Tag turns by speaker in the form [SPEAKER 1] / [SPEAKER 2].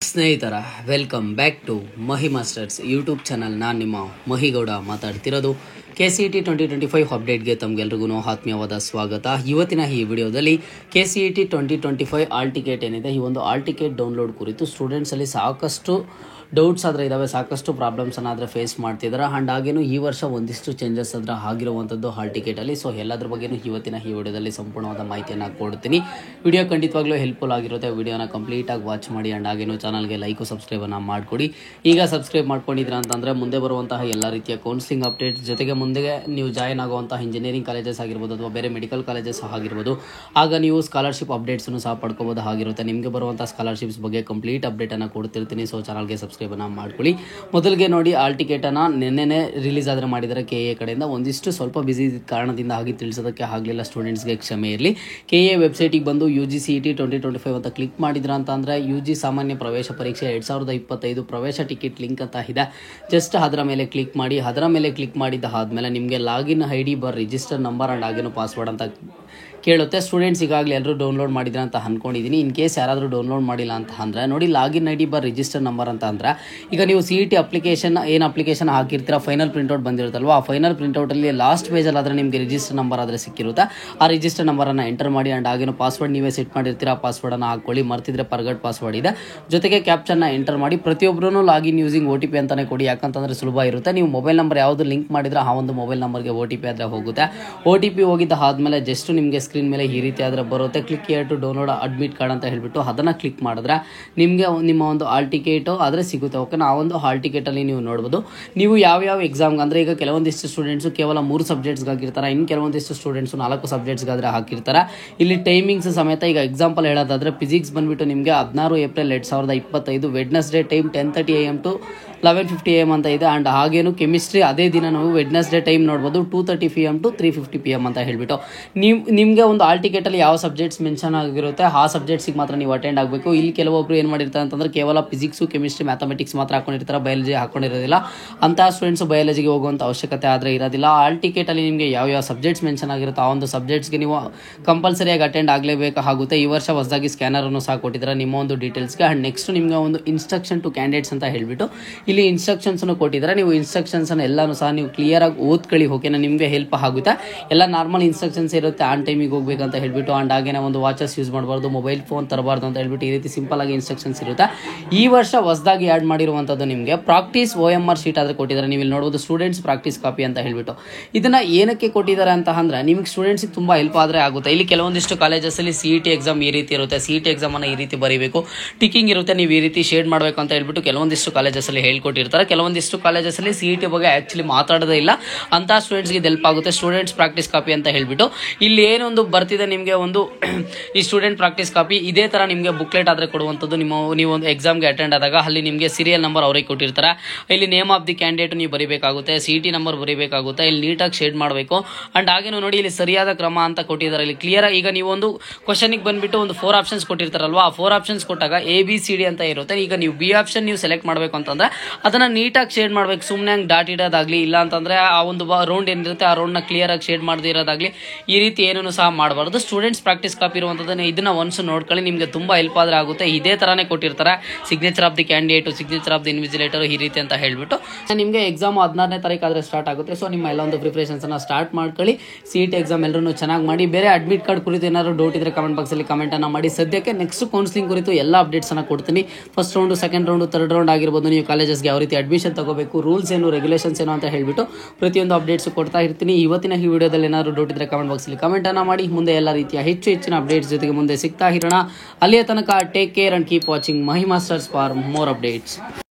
[SPEAKER 1] ಸ್ನೇಹಿತರ welcome back to Mahi masters YouTube channel. ನಾನು ನಿಮ್ಮ ಮಹಿಗೌಡ ಮಾತಾಡ್ತಿರೋದು. KCET 2025 ಅಪ್ಡೇಟ್ಗೆ ತಮಗೆಲ್ರಿಗೂ ಆತ್ಮೀಯವಾದ ಸ್ವಾಗತ. ಇವತ್ತಿನ ಈ ವಿಡಿಯೋದಲ್ಲಿ KCET 2025 ಆಲ್ ಟಿಕೆಟ್ ಏನಿದೆ, ಈ ಒಂದು ಆಲ್ ಟಿಕೆಟ್ ಡೌನ್ಲೋಡ್ ಕುರಿತು ಸ್ಟೂಡೆಂಟ್ಸಲ್ಲಿ ಸಾಕಷ್ಟು ಡೌಟ್ಸ್ ಆದರೆ ಇದ್ದಾವೆ, ಸಾಕಷ್ಟು ಪ್ರಾಬ್ಲಮ್ಸನ್ನು ಆದರೆ ಫೇಸ್ ಮಾಡ್ತಿದ್ದಾರೆ. ಆ್ಯಂಡ್ ಹಾಗೇನು ಈ ವರ್ಷ ಒಂದಿಷ್ಟು ಚೇಂಜಸ್ ಆದರೆ ಆಗಿರುವಂಥದ್ದು ಹಾಲ್ ಟಿಕೆಟಲ್ಲಿ. ಸೊ ಎಲ್ಲದ್ರ ಬಗ್ಗೆಯೂ ಇವತ್ತಿನ ಈ ವಿಡಿಯೋದಲ್ಲಿ ಸಂಪೂರ್ಣವಾದ ಮಾಹಿತಿಯನ್ನು ಕೊಡ್ತೀನಿ. ವಿಡಿಯೋ ಖಂಡಿತವಾಗ್ಲೂ ಹೆಲ್ಪ್ಫುಲ್ ಆಗಿರುತ್ತೆ. ವಿಡಿಯೋನ ಕಂಪ್ಲೀಟಾಗಿ ವಾಚ್ ಮಾಡಿ. ಆ್ಯಂಡ್ ಹಾಗೇನು ಚಾನಲ್ಗೆ ಲೈಕು ಸಬ್ಸ್ಕ್ರೈಬನ್ನು ಮಾಡಿಕೊಡಿ. ಈಗ ಸಬ್ಸ್ಕ್ರೈಬ್ ಮಾಡ್ಕೊಂಡಿದ್ದೀರಾ ಅಂತಂದರೆ ಮುಂದೆ ಬರುವಂತಹ ಎಲ್ಲ ರೀತಿಯ ಕೌನ್ಸಿಲಿಂಗ್ ಅಪ್ಡೇಟ್ಸ್ ಜೊತೆಗೆ ಮುಂದೆ ನೀವು ಜಾಯ್ನ್ ಆಗುವಂತಹ ಇಂಜಿನಿಯರಿಂಗ್ ಕಾಲೇಜಸ್ ಆಗಿರ್ಬೋದು ಅಥವಾ ಬೇರೆ ಮೆಡಿಕಲ್ ಕಾಲೇಜಸ್ ಆಗಿರ್ಬೋದು, ಆಗ ನೀವು ಸ್ಕಾಲರ್ಶಿಪ್ ಅಪ್ಡೇಟ್ಸನ್ನು ಸಹ ಪಡ್ಕೋಬೋದು ಆಗಿರುತ್ತೆ. ನಿಮಗೆ ಬರುವಂಥ ಸ್ಕಾಲರ್ಶಿಪ್ಸ್ ಬಗ್ಗೆ ಕಂಪ್ಲೀಟ್ ಅಪ್ಡೇಟನ್ನು ಕೊಡ್ತಿರ್ತೀನಿ. ಸೊ ಚಾನಲ್ಗೆ ಸಬ್ಸ್ಕ್ರೈಬನ್ನು ಮಾಡ್ಕೊಳ್ಳಿ. ಮೊದಲಿಗೆ ನೋಡಿ, ಆಲ್ ಟಿಕೆಟನ್ನು ನಿನ್ನೆ ರಿಲೀಸ್ ಆದರೆ ಮಾಡಿದ್ದಾರೆ KA ಕಡೆಯಿಂದ. ಒಂದಿಷ್ಟು ಸ್ವಲ್ಪ ಬಿಸಿ ಕಾರಣದಿಂದ ಹಾಗೆ ತಿಳಿಸೋದಕ್ಕೆ ಆಗಲಿಲ್ಲ, ಸ್ಟೂಡೆಂಟ್ಸ್ಗೆ ಕ್ಷಮೆ ಇರಲಿ. KA ವೆಬ್ಸೈಟಿಗೆ ಬಂದು UGCET 2025 ಅಂತ ಕ್ಲಿಕ್ ಮಾಡಿದ್ರ ಅಂತಂದರೆ UG ಸಾಮಾನ್ಯ ಪ್ರವೇಶ ಪರೀಕ್ಷೆ 2025 ಪ್ರವೇಶ ಟಿಕೆಟ್ ಲಿಂಕ್ ಅಂತ ಇದೆ. ಜಸ್ಟ್ ಅದರ ಮೇಲೆ ಕ್ಲಿಕ್ ಮಾಡಿ. ಅದರ ಮೇಲೆ ಕ್ಲಿಕ್ ಮಾಡಿದ್ದ ಆದಮೇಲೆ ನಿಮಗೆ login ID register number and ಹಾಗೇನು ಪಾಸ್ವರ್ಡ್ ಅಂತ ಕೇಳುತ್ತೆ. ಸ್ಟೂಡೆಂಟ್ಸ್ ಈಗಾಗಲೇ ಎಲ್ಲರೂ ಡೌನ್ಲೋಡ್ ಮಾಡಿದ್ರೆ ಅಂತ ಅಂದ್ಕೊಂಡಿದ್ದೀನಿ. ಇನ್ ಕೇಸ್ ಯಾರಾದರೂ ಡೌನ್ಲೋಡ್ ಮಾಡಿಲ್ಲ ಅಂತ ಅಂದರೆ ನೋಡಿ, ಲಾಗಿನ್ ID ರಿಜಿಸ್ಟರ್ ನಂಬರ್ ಅಂತ ಅಂದರೆ ಈಗ ನೀವು CET ಅಪ್ಲಿಕೇಶನ್ ಏನು ಅಪ್ಲಿಕೇಶನ್ ಹಾಕಿರ್ತೀರ, ಫೈನಲ್ ಪ್ರಿಂಟ್ಔಟ್ ಬಂದಿರುತ್ತಲ್ವ, ಆ ಫೈನಲ್ ಪ್ರಿಂಟ್ಔಟಲ್ಲಿ ಲಾಸ್ಟ್ ಪೇಜಲ್ಲಿ ಆದರೆ ನಿಮಗೆ ರಿಜಿಸ್ಟರ್ ನಂಬರ್ ಆದರೆ ಸಿಕ್ಕಿರುತ್ತೆ. ಆ ರಿಜಿಸ್ಟರ್ ನಂಬರನ್ನು ಎಂಟರ್ ಮಾಡಿ. ಆ್ಯಂಡ್ ಹಾಗೇನು ಪಾಸ್ವರ್ಡ್ ನೀವೇ ಸೆಟ್ ಮಾಡಿರ್ತೀರ, ಆ ಪಾಸ್ವರ್ಡನ್ನು ಹಾಕ್ಕೊಳ್ಳಿ. ಮರ್ತಿದ್ರೆ ಫರ್ಗಟ್ ಪಾಸ್ವರ್ಡ್ ಇದೆ, ಜೊತೆಗೆ ಕ್ಯಾಪ್ಚನ್ನ ಎಂಟರ್ ಮಾಡಿ. ಪ್ರತಿಯೊಬ್ಬರೂ ಲಾಗಿನ್ ಯೂಸಿಂಗ್ OTP ಅಂತಲೇ ಕೊಡಿ, ಯಾಕಂತಂದರೆ ಸುಲಭ ಇರುತ್ತೆ. ನೀವು ಮೊಬೈಲ್ ನಂಬರ್ ಯಾವುದು ಲಿಂಕ್ ಮಾಡಿದ್ರೆ ಆ ಒಂದು ಮೊಬೈಲ್ ನಂಬರ್ಗೆ OTP ಆದರೆ ಹೋಗುತ್ತೆ. OTP ಹೋಗಿದ್ದ ಆದಮೇಲೆ ಜಸ್ಟ್ ನಿಮಗೆ ಸ್ಕ್ರೀನ್ ಮೇಲೆ ಈ ರೀತಿ ಆದರೆ ಬರುತ್ತೆ. Click here to download admit card ಅಂತ ಹೇಳ್ಬಿಟ್ಟು ಅದನ್ನು ಕ್ಲಿಕ್ ಮಾಡಿದ್ರೆ ನಿಮಗೆ ನಿಮ್ಮ ಒಂದು ಹಾಲ್ ಟಿಕೆಟು ಆದರೆ ಸಿಗುತ್ತೆ. ಓಕೆನಾ? ಆ ಒಂದು ಹಾಲ್ ಟಿಕೆಟಲ್ಲಿ ನೀವು ನೋಡ್ಬೋದು ನೀವು ಯಾವ ಎಕ್ಸಾಮ್ಗೆ ಅಂದರೆ ಈಗ ಕೆಲವೊಂದಿಷ್ಟು ಸ್ಟೂಡೆಂಟ್ಸು ಕೇವಲ 3 ಸಬ್ಜೆಕ್ಟ್ಸ್ಗೆ ಹಾಕಿರ್ತಾರೆ, ಇನ್ನು ಕೆಲವೊಂದಿಷ್ಟು ಸ್ಟೂಡೆಂಟ್ಸು 4 ಸಬ್ಜೆಕ್ಟ್ಸ್ಗಾದರೆ ಹಾಕಿರ್ತಾರೆ. ಇಲ್ಲಿ ಟೈಮಿಂಗ್ಸ್ ಸಮೇತ ಈಗ ಎಕ್ಸಾಂಪಲ್ ಹೇಳೋದಾದರೆ ಫಿಸಿಕ್ಸ್ ಬಂದುಬಿಟ್ಟು ನಿಮಗೆ 16 April 2025 Wednesday time 10:30 AM to 11:50 AM ಅಂತ ಇದೆ. ಆ್ಯಂಡ್ ಹಾಗೇನು ಕೆಮಿಸ್ಟ್ರಿ ಅದೇ ದಿನ ನಾವು ವೆಡ್ನೆಸ್ಡೇ ಟೈಮ್ ನೋಡ್ಬೋದು 2:30 PM ಟು 3:50 PM ಅಂತ ಹೇಳ್ಬಿಟ್ಟು. ನಿಮಗೆ ಒಂದು ಹಾಲ್ ಟಿಕೆಟಲ್ಲಿ ಯಾವ ಸಬ್ಜೆಕ್ಟ್ಸ್ ಮೆನ್ಷನ್ ಆಗಿರುತ್ತೆ ಆ ಸಬ್ಜೆಕ್ಟ್ಸಿಗೆ ಮಾತ್ರ ನೀವು ಅಟೆಂಡ್ ಆಗಬೇಕು. ಇಲ್ಲಿ ಕೆಲವೊಬ್ಬರು ಏನು ಮಾಡಿರ್ತಾರೆ ಅಂತಂದರೆ ಕೇವಲ ಫಿಸಿಕ್ಸು, ಕೆಮಿಸ್ಟ್ರಿ, ಮ್ಯಾಥಮೆಟಿಕ್ಸ್ ಮಾತ್ರ ಹಾಕೊಂಡಿರ್ತಾರೆ, ಬಯಾಲಜಿ ಹಾಕೊಂಡಿರೋದಿಲ್ಲ. ಅಂತಹ ಸ್ಟೂಡೆಂಟ್ಸು ಬಯಾಲಜಿಗೆ ಹೋಗುವಂಥ ಅವಶ್ಯಕತೆ ಆದರೆ ಇರೋದಿಲ್ಲ. ಹಾಲ್ ಟಿಕೆಟಲ್ಲಿ ನಿಮಗೆ ಯಾವ ಸಬ್ಜೆಕ್ಟ್ಸ್ ಮೆನ್ಷನ್ ಆಗಿರುತ್ತೆ ಆ ಒಂದು ಸಬ್ಜೆಕ್ಟ್ಸ್ಗೆ ನೀವು ಕಂಪಲ್ಸರಿಯಾಗಿ ಅಟೆಂಡ್ ಆಗಲೇಬೇಕಾಗುತ್ತೆ. ಈ ವರ್ಷ ಹೊಸದಾಗಿ ಸ್ಕ್ಯಾನರನ್ನು ಸಹ ಕೊಟ್ಟಿದ್ದಾರೆ ನಿಮ್ಮ ಒಂದು ಡೀಟೇಲ್ಸ್ಗೆ. ಆ್ಯಂಡ್ ನೆಕ್ಸ್ಟ್ ನಿಮಗೆ ಒಂದು ಇನ್ಸ್ಟ್ರಕ್ಷನ್ ಟು ಕ್ಯಾಂಡಿಡೇಟ್ಸ್ ಅಂತ ಹೇಳ್ಬಿಟ್ಟು ಇಲ್ಲಿ ಇನ್ಸ್ಟ್ರಕ್ಷನ್ಸನ್ನು ಕೊಟ್ಟಿದ್ದಾರೆ. ನೀವು ಇನ್ಸ್ಟ್ರಕ್ಷನ್ಸನ್ನು ಎಲ್ಲನೂ ಸಹ ನೀವು ಕ್ಲಿಯರಾಗಿ ಓದ್ಕೊಳ್ಳಿ. ಓಕೆನಾ? ನಿಮಗೆ ಹೆಲ್ಪ್ ಆಗುತ್ತೆ. ಎಲ್ಲ ನಾರ್ಮಲ್ ಇನ್ಸ್ಟ್ರಕ್ಷನ್ಸ್ ಇರುತ್ತೆ, ಆನ್ ಟೈಮಿಗೆ ಹೋಗ್ಬೇಕಂತ ಹೇಳ್ಬಿಟ್ಟು. ಆ್ಯಂಡ್ ಹಾಗೇನೆ ಒಂದು ವಾಚಸ್ ಯೂಸ್ ಮಾಡಬಾರ್ದು, ಮೊಬೈಲ್ ಫೋನ್ ತರಬಾರ್ದು ಅಂತ ಹೇಳ್ಬಿಟ್ಟು ಈ ರೀತಿ ಸಿಂಪಲ್ ಆಗಿ ಇನ್ಸ್ಟ್ರಕ್ಷನ್ಸ್ ಇರುತ್ತೆ. ಈ ವರ್ಷ ಹೊಸದಾಗಿ ಆ್ಯಡ್ ಮಾಡಿರುವಂಥದ್ದು ನಿಮಗೆ ಪ್ರಾಕ್ಟೀಸ್ OMR ಶೀಟ್ ಆದರೆ ಕೊಟ್ಟಿದ್ದಾರೆ. ನೀವು ಇಲ್ಲಿ ನೋಡ್ಬೋದು ಸ್ಟೂಡೆಂಟ್ಸ್ ಪ್ರಾಕ್ಟೀಸ್ ಕಾಪಿ ಅಂತ ಹೇಳ್ಬಿಟ್ಟು. ಇದನ್ನು ಏನಕ್ಕೆ ಕೊಟ್ಟಿದ್ದಾರೆ ಅಂತ ಅಂದರೆ ನಿಮಗೆ ಸ್ಟೂಡೆಂಟ್ಸಿಗೆ ತುಂಬ ಹೆಲ್ಪ್ ಆದರೆ ಆಗುತ್ತೆ. ಇಲ್ಲಿ ಕೆಲವೊಂದಿಷ್ಟು ಕಾಲೇಜಸಲ್ಲಿ CET ಎಕ್ಸಾಮ್ ಈ ರೀತಿ ಇರುತ್ತೆ, CET ಎಕ್ಸಾಮನ್ನು ಈ ರೀತಿ ಬರೀಬೇಕು, ಟಿಕ್ಕಿಂಗ್ ಇರುತ್ತೆ, ನೀವು ಈ ರೀತಿ ಶೇಡ್ ಮಾಡಬೇಕು ಅಂತ ಹೇಳ್ಬಿಟ್ಟು ಕೆಲವೊಂದಿಷ್ಟು ಕಾಲೇಜಸಲ್ಲಿ ಹೇಳ್ಕೊಟ್ಟಿರ್ತಾರೆ. ಕೆಲವೊಂದಿಷ್ಟು ಕಾಲೇಜಸಲ್ಲಿ CET ಬಗ್ಗೆ ಆ್ಯಕ್ಚುಲಿ ಮಾತಾಡೋದೇ ಇಲ್ಲ. ಅಂತ ಸ್ಟೂಡೆಂಟ್ಸ್ಗೆ ಇದು ಹೆಲ್ಪ್ ಆಗುತ್ತೆ. ಸ್ಟೂಡೆಂಟ್ಸ್ ಪ್ರಾಕ್ಟೀಸ್ ಕಾಪಿ ಅಂತ ಹೇಳ್ಬಿಟ್ಟು ಇಲ್ಲಿ ಏನೊಂದು ಬರ್ತಿದೆ ನಿಮಗೆ ಒಂದು ಈ ಸ್ಟೂಡೆಂಟ್ ಪ್ರಾಕ್ಟೀಸ್ ಕಾಪಿ ಇದೇ ಥರ ನಿಮಗೆ ಬುಕ್ಲೆಟ್ ಆದರೆ ಕೊಡುವಂಥದ್ದು. ನೀವು ಒಂದು ಎಕ್ಸಾಮ್ಗೆ ಅಟೆಂಡ್ ಆದಾಗ ಅಲ್ಲಿ ನಿಮಗೆ ಸೀರಿಯಲ್ ನಂಬರ್ ಅವರಿಗೆ ಕೊಟ್ಟಿರ್ತಾರೆ. ಇಲ್ಲಿ ನೇಮ್ ಆಫ್ ದಿ ಕ್ಯಾಂಡಿಡೇಟ್ ನೀವು ಬರೀಬೇಕಾಗುತ್ತೆ, CET ನಂಬರ್ ಬರೀಬೇಕಾಗುತ್ತೆ, ಇಲ್ಲಿ ನೀಟಾಗಿ ಶೇಡ್ ಮಾಡಬೇಕು. ಆ್ಯಂಡ್ ಹಾಗೇನು ನೋಡಿ ಇಲ್ಲಿ ಸರಿಯಾದ ಕ್ರಮ ಅಂತ ಕೊಟ್ಟಿದ್ದಾರೆ. ಇಲ್ಲಿ ಕ್ಲಿಯರ್ ಈಗ ನೀವು ಒಂದು ಕ್ವಶನಿಗೆ ಬಂದುಬಿಟ್ಟು ಒಂದು 4 ಆಪ್ಷನ್ಸ್ ಕೊಟ್ಟಿರ್ತಾರಲ್ವ, ಆ 4 ಆಪ್ಷನ್ಸ್ ಕೊಟ್ಟಾಗ ABCD ಅಂತ ಇರುತ್ತೆ. ಈಗ ನೀವು B ಆಪ್ಷನ್ ನೀವು ಸೆಲೆಕ್ಟ್ ಮಾಡಬೇಕು ಅಂತಂದರೆ ಅದನ್ನು ನೀಟಾಗಿ ಶೇಡ್ ಮಾಡಬೇಕು. ಸುಮ್ಮನೆ ಹಂಗೆ ಡಾಟ್ ಇಡೋದಾಗಲಿ, ಇಲ್ಲ ಅಂತಂದರೆ ಆ ಒಂದು ರೌಂಡ್ ಏನಿರುತ್ತೆ ಆ ರೌಂಡ್ನ ಕ್ಲಿಯರಾಗಿ ಶೇಡ್ ಮಾಡದೇ ಇರೋದಾಗಲಿ ಈ ರೀತಿ ಏನೂ ಸಹ ಮಾಡಬಾರ್ದು. ಸ್ಟೂಡೆಂಟ್ಸ್ ಪ್ರಾಕ್ಟೀಸ್ ಕಾಪಿ ಇರುವಂಥದ್ದನ್ನು ಇದನ್ನು ಒನ್ಸ್ ನೋಡ್ಕೊಳ್ಳಿ, ನಿಮಗೆ ತುಂಬ ಹೆಲ್ಪ್ ಆದರೆ ಆಗುತ್ತೆ. ಇದೇ ಥರನೇ ಕೊಟ್ಟಿರ್ತಾರೆ, signature of the candidate, signature of the invigilator ಈ ರೀತಿ ಅಂತ ಹೇಳ್ಬಿಟ್ಟು. ನಿಮಗೆ ಎಕ್ಸಾಮ್ 16ನೇ ತಾರೀಕು ಆದರೆ ಸ್ಟಾರ್ಟ್ ಆಗುತ್ತೆ. ಸೊ ನಿಮ್ಮ ಎಲ್ಲ ಒಂದು ಪ್ರಿಪ್ರೇಷನ್ಸನ್ನು ಸ್ಟಾರ್ಟ್ ಮಾಡ್ಕೊಳ್ಳಿ. CET ಎಕ್ಸಾಮ್ ಎಲ್ಲರೂ ಚೆನ್ನಾಗಿ ಮಾಡಿ. ಬೇರೆ ಅಡ್ಮಿಟ್ ಕಾರ್ಡ್ ಕುರಿತು ಏನಾದರೂ ಡೌಟ್ ಇದ್ದರೆ ಕಮೆಂಟ್ ಬಾಕ್ಸಲ್ಲಿ ಕಮೆಂಟನ್ನು ಮಾಡಿ. ಸದ್ಯಕ್ಕೆ ನೆಕ್ಸ್ಟ್ ಕೌನ್ಸಿಲಿಂಗ್ ಕುರಿತು ಎಲ್ಲ ಅಪ್ಡೇಟ್ಸನ್ನು ಕೊಡ್ತೀನಿ. First round, second round, third round ಆಗಿರ್ಬೋದು. ನೀವು ಕಾಲೇಜಸ್ಗೆ ಯಾವ ರೀತಿ ಅಡ್ಮಿಷನ್ ತಗೋಬೇಕು, ರೂಲ್ಸ್ ಏನು, ರೆಗ್ಯುಲೇಷನ್ಸ್ ಏನು ಅಂತ ಹೇಳ್ಬಿಟ್ಟು ಪ್ರತಿಯೊಂದು ಅಪ್ಡೇಟ್ಸ್ ಕೊಡ್ತಾ ಇರ್ತೀನಿ. ಇವತ್ತಿನ ಈ ವಿಡಿಯೋದಲ್ಲಿ ಏನಾದರೂ ಡೌಟ್ ಇದ್ದರೆ ಕಮೆಂಟ್ ಬಾಕ್ಸಲ್ಲಿ ಕಮೆಂಟನ್ನು ಮಾಡಿ. ಮುಂದೆ ಎಲ್ಲ ರೀತಿಯ ಹೆಚ್ಚಿನ ಅಪ್ಡೇಟ್ಸ್ ಜೊತೆಗೆ ಮುಂದೆ ಸಿಗ್ತಾ ಇರೋಣ. ಅಲ್ಲಿಯ ತನಕ take care and keep watching Mahi masters for more updates.